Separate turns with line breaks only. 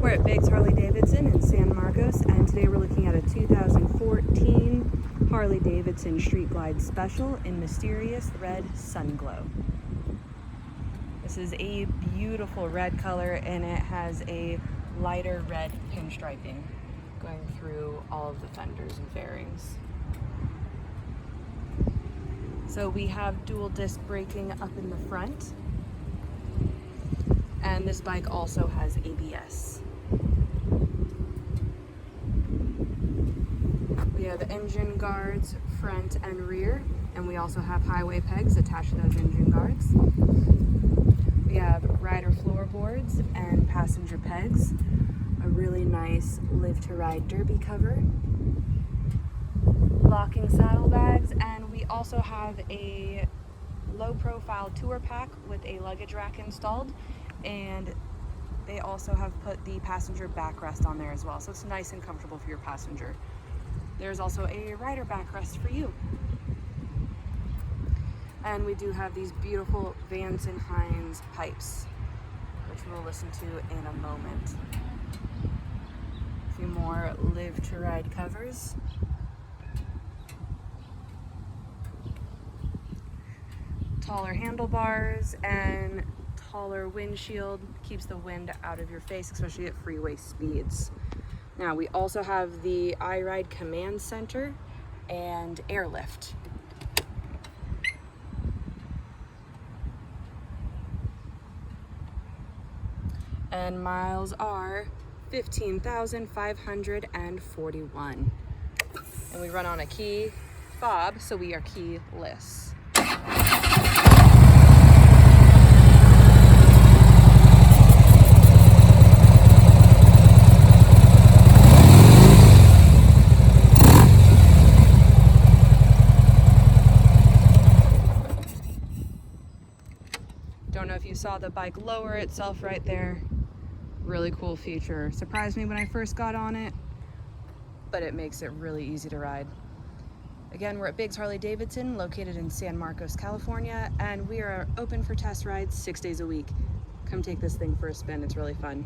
We're at Biggs Harley Davidson in San Marcos, and today we're looking at a 2014 Harley Davidson Street Glide Special in Mysterious Red Sunglow. This is a beautiful red color, and it has a lighter red pinstriping going through all of the fenders and fairings. So we have dual disc braking up in the front, and this bike also has ABS. We have engine guards front and rear, and we also have highway pegs attached to those engine guards. We have rider floorboards and passenger pegs, a really nice Live to Ride derby cover, locking saddlebags, and we also have a low profile tour pack with a luggage rack installed, and they also have put the passenger backrest on there as well, so it's nice and comfortable for your passenger. There's also a rider backrest for you. And we do have these beautiful Vance & Hines pipes, which we'll listen to in a moment. A few more Live to Ride covers. Taller handlebars and taller windshield, keeps the wind out of your face, especially at freeway speeds. Now we also have the iRide Command Center and airlift. And miles are 15,541. And we run on a key fob, so we are keyless. Don't know if you saw the bike lower itself right there. Really cool feature. Surprised me when I first got on it, but it makes it really easy to ride. Again, we're at Biggs Harley Davidson, located in San Marcos, California, and we are open for test rides 6 days a week. Come take this thing for a spin, it's really fun.